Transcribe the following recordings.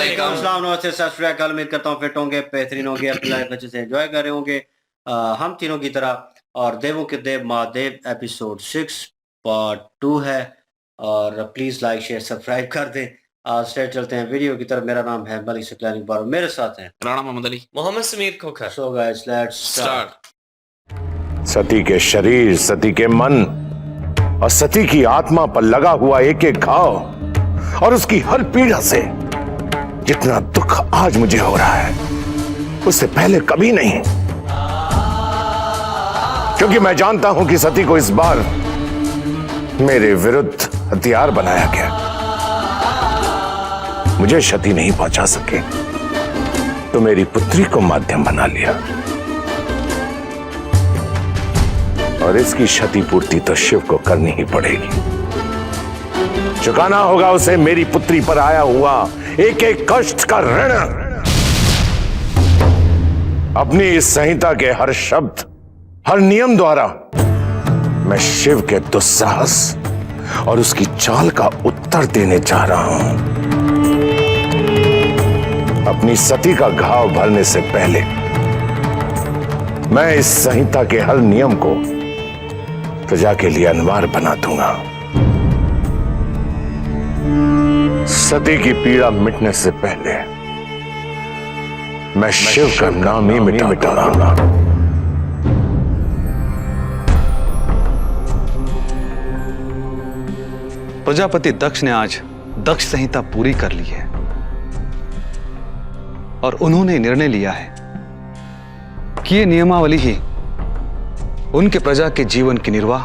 वालेकुम। अस्सलाम, नमस्ते, सत श्री अकाल। उम्मीद करता हूँ फिट होंगे, बेहतरीन होंगे, अपनी लाइफ अच्छे से एंजॉय कर रहे होंगे हम तीनों की तरह। और देवों के देव महादेव एपिसोड 6 पार्ट 2 है। और प्लीज लाइक शेयर सब्सक्राइब कर दें। स्ट्रेट चलते हैं वीडियो की तरफ। मेरा नाम है मलिक सकलानी बारो, मेरे साथ हैं Rana Mohammad Ali, Mohammad Sameer Khokhar. So guys let's start. Sati के शरीर, सती के मन और सती की आत्मा पर लगा हुआ एक एक घाव और उसकी हर पीड़ा से जितना दुख आज मुझे हो रहा है उससे पहले कभी नहीं। क्योंकि मैं जानता हूं कि सती को इस बार मेरे विरुद्ध हथियार बनाया गया। मुझे क्षति नहीं पहुंचा सके तो मेरी पुत्री को माध्यम बना लिया और इसकी क्षतिपूर्ति तो शिव को करनी ही पड़ेगी। चुकाना होगा उसे मेरी पुत्री पर आया हुआ एक एक कष्ट का ऋण। अपनी इस संहिता के हर शब्द, हर नियम द्वारा मैं शिव के दुस्साहस और उसकी चाल का उत्तर देने जा रहा हूं। अपनी सती का घाव भरने से पहले मैं इस संहिता के हर नियम को प्रजा के लिए अनिवार्य बना दूंगा। सती की पीड़ा मिटने से पहले मैं शिव का नाम ही मिटा दूंगा। प्रजापति दक्ष ने आज दक्ष संहिता पूरी कर ली है और उन्होंने निर्णय लिया है कि ये नियमावली ही उनके प्रजा के जीवन की निर्वाह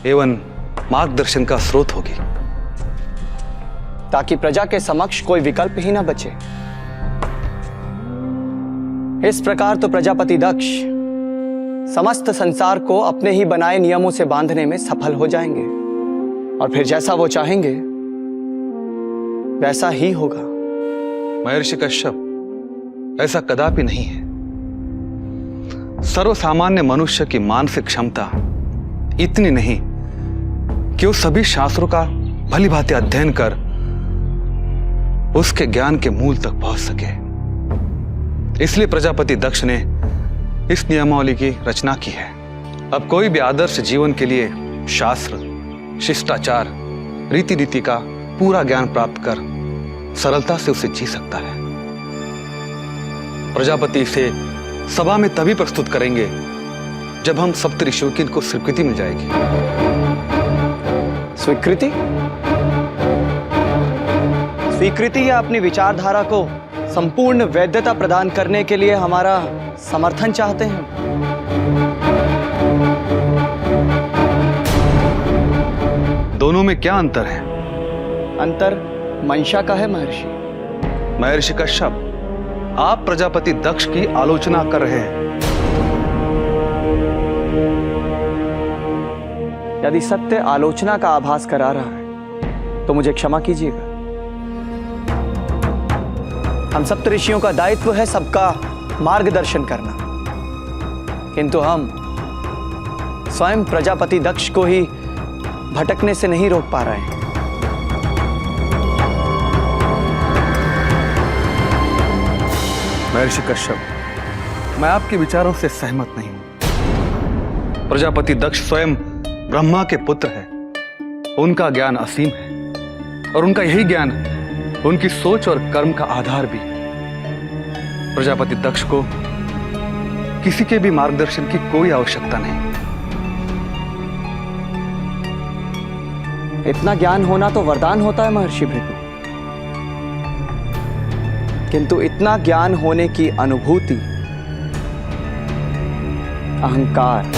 एवं मार्गदर्शन का स्रोत होगी, ताकि प्रजा के समक्ष कोई विकल्प ही ना बचे। इस प्रकार तो प्रजापति दक्ष समस्त संसार को अपने ही बनाए नियमों से बांधने में सफल हो जाएंगे और फिर जैसा वो चाहेंगे वैसा ही होगा। महर्षि कश्यप, ऐसा कदापि नहीं है। सर्वसामान्य मनुष्य की मानसिक क्षमता इतनी नहीं कि वो सभी शास्त्रों का भली भांति अध्ययन कर उसके ज्ञान के मूल तक पहुंच सके। इसलिए प्रजापति दक्ष ने इस नियमावली की रचना की है। अब कोई भी आदर्श जीवन के लिए शास्त्र, शिष्टाचार, रीति नीति का पूरा ज्ञान प्राप्त कर सरलता से उसे जी सकता है। प्रजापति इसे सभा में तभी प्रस्तुत करेंगे जब हम सप्त ऋषियों की इनको स्वीकृति मिल जाएगी। स्वीकृति? स्वीकृति या अपनी विचारधारा को संपूर्ण वैधता प्रदान करने के लिए हमारा समर्थन चाहते हैं? दोनों में क्या अंतर है? अंतर मंशा का है महर्षि। महर्षि कश्यप, आप प्रजापति दक्ष की आलोचना कर रहे हैं। यदि सत्य आलोचना का आभास करा रहा है तो मुझे क्षमा कीजिएगा। हम सप्त ऋषियों का दायित्व है सबका मार्गदर्शन करना, किंतु हम स्वयं प्रजापति दक्ष को ही भटकने से नहीं रोक पा रहे हैं। महर्षि कश्यप, मैं आपके विचारों से सहमत नहीं हूं। प्रजापति दक्ष स्वयं ब्रह्मा के पुत्र हैं। उनका ज्ञान असीम है और उनका यही ज्ञान उनकी सोच और कर्म का आधार भी। प्रजापति दक्ष को किसी के भी मार्गदर्शन की कोई आवश्यकता नहीं। इतना ज्ञान होना तो वरदान होता है महर्षि भृगु, किंतु इतना ज्ञान होने की अनुभूति अहंकार,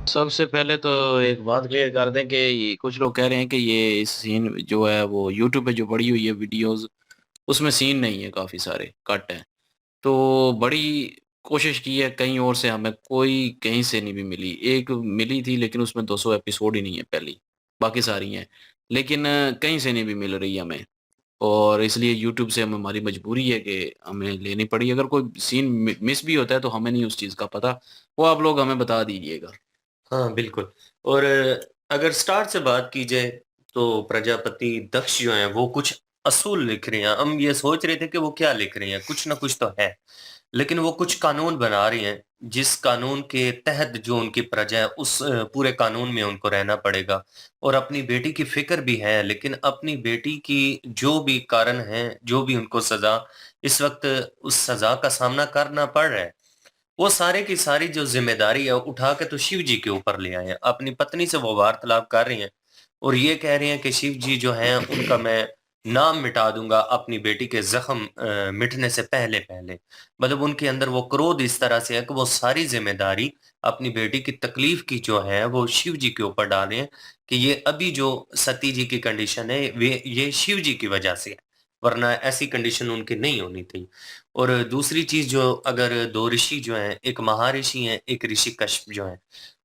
सबसे पहले तो एक बात क्लियर कर दें कि कुछ लोग कह रहे हैं कि ये इस सीन जो है वो यूट्यूब पे जो पड़ी हुई है वीडियोस उसमें सीन नहीं है, काफ़ी सारे कट हैं। तो बड़ी कोशिश की है कहीं और से, हमें कोई कहीं से नहीं भी मिली। एक मिली थी लेकिन उसमें 200 एपिसोड ही नहीं है पहली, बाकी सारी हैं। लेकिन कहीं से नहीं भी मिल रही हमें, और इसलिए यूट्यूब से हमें हमारी मजबूरी है कि हमें लेनी पड़ी। अगर कोई सीन मिस भी होता है तो हमें नहीं उस चीज़ का पता, वो आप लोग हमें बता दीजिएगा। हाँ, बिल्कुल। और अगर स्टार्ट से बात की जाए तो प्रजापति दक्ष जो हैं वो कुछ असूल लिख रहे हैं। हम ये सोच रहे थे कि वो क्या लिख रहे हैं, कुछ ना कुछ तो है। लेकिन वो कुछ कानून बना रहे हैं, जिस कानून के तहत जो उनकी प्रजा है उस पूरे कानून में उनको रहना पड़ेगा। और अपनी बेटी की फ़िक्र भी है, लेकिन अपनी बेटी की जो भी कारण है, जो भी उनको सज़ा इस वक़्त उस सज़ा का सामना करना पड़ रहा है, वो सारे की सारी जो ज़िम्मेदारी है उठा के तो शिव जी के ऊपर ले आए हैं। अपनी पत्नी से वो वार्तालाप कर रहे हैं और ये कह रहे हैं कि शिव जी जो हैं उनका मैं नाम मिटा दूँगा अपनी बेटी के ज़ख्म मिटने से पहले-पहले। मतलब उनके अंदर वो क्रोध इस तरह से है कि वो सारी ज़िम्मेदारी अपनी बेटी की तकलीफ़ की जो है वो शिव जी के ऊपर डाल रहे हैं कि ये अभी जो सती जी की कंडीशन है वे ये शिव जी की वज़ह से है, वरना ऐसी कंडीशन उनकी नहीं होनी थी। और दूसरी चीज़ जो अगर 2 ऋषि जो हैं, एक महर्षि हैं, एक ऋषि कश्यप जो हैं,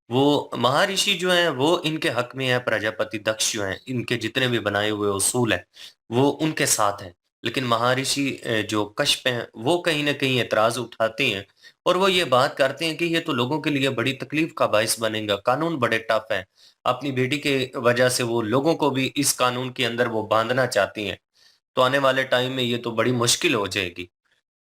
वो महर्षि जो हैं वो इनके हक में है, प्रजापति दक्ष जो हैं, इनके जितने भी बनाए हुए उसूल हैं, वो उनके साथ हैं। लेकिन महर्षि जो कश्यप हैं, वो कहीं न कहीं ऐतराज़ उठाते हैं और वो ये बात करते हैं कि ये तो लोगों के लिए बड़ी तकलीफ़ का बाइस बनेगा, कानून बड़े टफ़ हैं। अपनी बेटी के वजह से वो लोगों को भी इस कानून के अंदर वो बाँधना चाहती हैं, तो आने वाले टाइम में ये तो बड़ी मुश्किल हो जाएगी।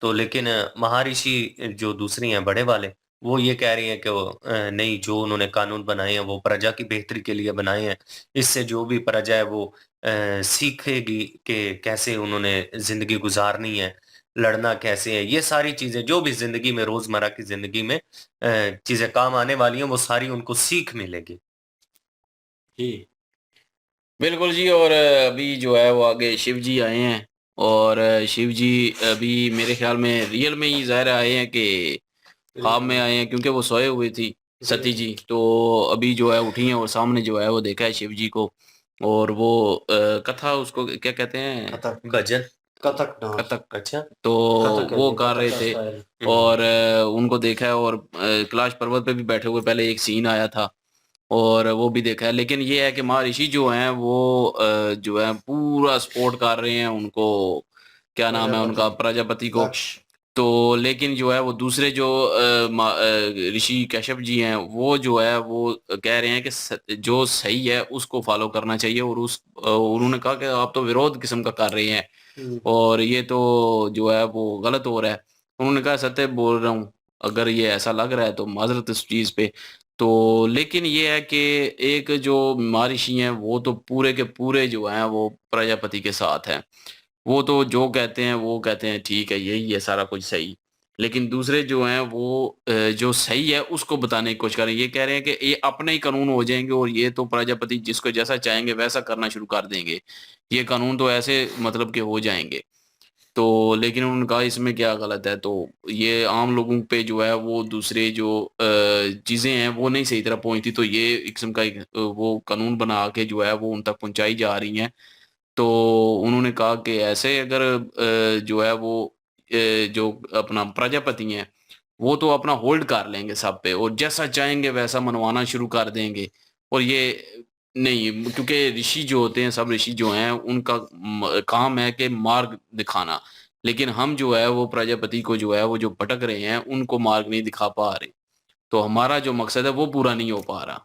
तो लेकिन महर्षि जो दूसरी हैं बड़े वाले, वो ये कह रही हैं कि वो नहीं, जो उन्होंने कानून बनाए हैं वो प्रजा की बेहतरी के लिए बनाए हैं। इससे जो भी प्रजा है वो सीखेगी कि कैसे उन्होंने ज़िंदगी गुज़ारनी है, लड़ना कैसे है। ये सारी चीज़ें जो भी ज़िंदगी में रोज़मर्रा की ज़िंदगी में चीज़ें काम आने वाली हैं, वो सारी उनको सीख मिलेगी। जी। बिल्कुल जी। और अभी जो है वो आगे शिव जी आए हैं, और शिव जी अभी मेरे ख्याल में रियल में ही ज़ाहिर आए हैं कि ख्वाब में आए हैं, क्योंकि वो सोए हुए थी सती जी। तो अभी जो है उठी हैं और सामने जो है वो देखा है शिव जी को, और वो कथा उसको क्या कहते हैं, कथक भजन, कथक डांस। कथक। अच्छा, तो कथक है वो जी, कर कथक रहे का थे, स्टाइल। और उनको देखा है। और कैलाश पर्वत पे भी बैठे हुए पहले एक सीन आया था, और वो भी देखा है। लेकिन ये है कि महर्षि जो हैं वो जो है पूरा सपोर्ट कर रहे हैं उनको, क्या नाम है उनका, प्रजापति, प्रजापति को। दक्ष। तो लेकिन जो है वो दूसरे जो ऋषि कश्यप जी हैं वो जो है वो कह रहे हैं कि जो सही है उसको फॉलो करना चाहिए, और उन्होंने कहा कि आप तो विरोध किस्म का कर रहे हैं, हुँ। और ये तो जो है वो गलत हो रहा है। उन्होंने कहा सत्य बोल रहा हूँ, अगर ये ऐसा लग रहा है तो माजरत इस चीज़ पे। तो लेकिन ये है कि एक जो महर्षि हैं वो तो पूरे के पूरे जो हैं वो प्रजापति के साथ हैं। वो तो जो कहते हैं वो कहते हैं ठीक है, यही है सारा कुछ सही। लेकिन दूसरे जो हैं वो जो सही है उसको बताने की कोशिश कर रहे हैं। ये कह रहे हैं कि ये अपने ही कानून हो जाएँगे, और ये तो प्रजापति जिसको जैसा चाहेंगे वैसा करना शुरू कर देंगे। ये कानून तो ऐसे मतलब के हो जाएँगे। तो लेकिन उन्होंने कहा इसमें क्या गलत है? तो ये आम लोगों पे जो है वो दूसरे जो चीज़ें हैं वो नहीं सही तरह पहुँचती, तो ये एक किस्म का एक वो कानून बना के जो है वो उन तक पहुँचाई जा रही हैं। तो उन्होंने कहा कि ऐसे अगर जो है वो जो अपना प्रजापति हैं, वो तो अपना होल्ड कर लेंगे सब पे, और जैसा चाहेंगे वैसा मनवाना शुरू कर देंगे। और ये नहीं, क्योंकि ऋषि जो होते हैं, सब ऋषि जो हैं उनका काम है कि मार्ग दिखाना। लेकिन हम जो है वो प्रजापति को जो है वो जो भटक रहे हैं उनको मार्ग नहीं दिखा पा रहे। तो हमारा जो मकसद है वो पूरा नहीं हो पा रहा।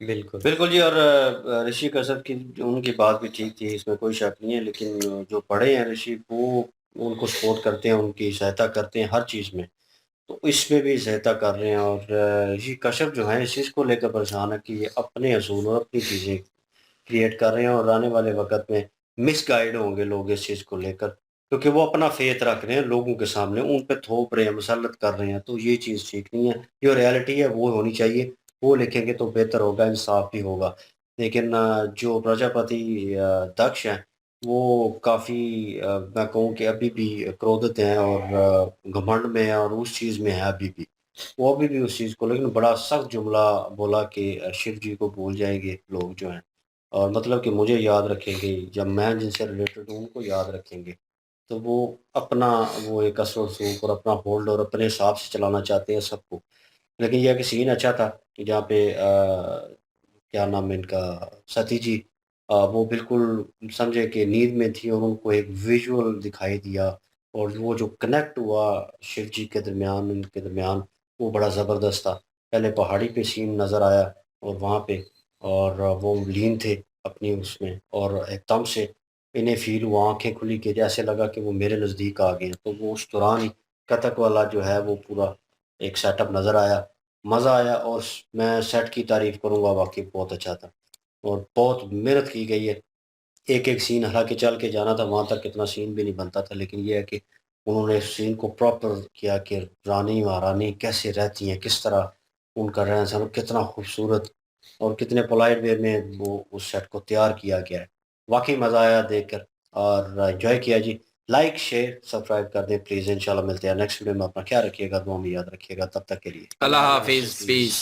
बिल्कुल। बिल्कुल जी। और ऋषि कश्यप की जो उनकी बात भी ठीक थी, इसमें कोई शक नहीं है। लेकिन जो बड़े हैं ऋषि, वो उनको सपोर्ट करते हैं, उनकी सहायता करते हैं हर चीज़ में। तो इसमें भी सहायता कर रहे हैं। और ऋषि कश्यप जो हैं इस चीज़ को लेकर परेशान है कि ये अपने असूल और अपनी चीज़ें क्रिएट कर रहे हैं, और आने वाले वक़्त में मिसगाइड होंगे लोग इस चीज़ को लेकर। क्योंकि वो अपना फ़ेथ रख रहे हैं लोगों के सामने, उन पे थोप रहे हैं, मुसल्लत कर रहे हैं, तो ये चीज़ ठीक नहीं है। जो रियलिटी है वो होनी चाहिए, वो लिखेंगे तो बेहतर होगा, इंसाफ भी होगा। लेकिन जो प्रजापति दक्ष हैं, वो काफ़ी मैं कहूँ कि अभी भी क्रोधित हैं और घमंड में हैं और उस चीज़ में हैं अभी भी। वो अभी भी उस चीज़ को, लेकिन बड़ा सख्त जुमला बोला कि शिव जी को भूल जाएंगे लोग जो हैं, और मतलब कि मुझे याद रखेंगे, जब मैं जिनसे रिलेटेड हूँ उनको याद रखेंगे। तो वो अपना वो एक असर रसूख और अपना होल्ड और अपने हिसाब से चलाना चाहते हैं सबको। लेकिन यह कि सीन अच्छा था कि जहाँ पे क्या नाम है इनका, सती जी, वो बिल्कुल समझे कि नींद में थी और उनको एक विजुअल दिखाई दिया, और वो जो कनेक्ट हुआ शिव जी के दरमियान, उनके दरमियान, वो बड़ा ज़बरदस्त था। पहले पहाड़ी पे सीन नज़र आया और वहाँ पे, और वो लीन थे अपनी उसमें, और एकदम से इन्हें फ़ील हुआ, आँखें खुली कि जैसे लगा कि वो मेरे नज़दीक आ गए हैं। तो वो उस दौरान ही कथक वाला जो है वो पूरा एक सेटअप नज़र आया, मज़ा आया, और मैं सेट की तारीफ़ करूँगा, वाक़ई बहुत अच्छा था और बहुत मेहनत की गई है। एक-एक सीन, हालाँकि चल के जाना था वहाँ तक, इतना सीन भी नहीं बनता था, लेकिन ये है कि उन्होंने इस सीन को प्रॉपर किया कि रानी महारानी कैसे रहती हैं, किस तरह उनका रहन-सहन कितना खूबसूरत और कितने पोलाइट वे में वो उस सेट को तैयार किया गया है। वाक़ई मज़ा आया देखकर और एन्जॉय किया जी। लाइक, शेयर, सब्सक्राइब कर दें प्लीज़। इंशाल्लाह मिलते हैं नेक्स्ट वीडियो में। अपना ख्याल रखिएगा, दुआ में याद रखिएगा। तब तक के लिए अल्लाह अल्लाह हाफिज़, हाफ़िज़। पीस।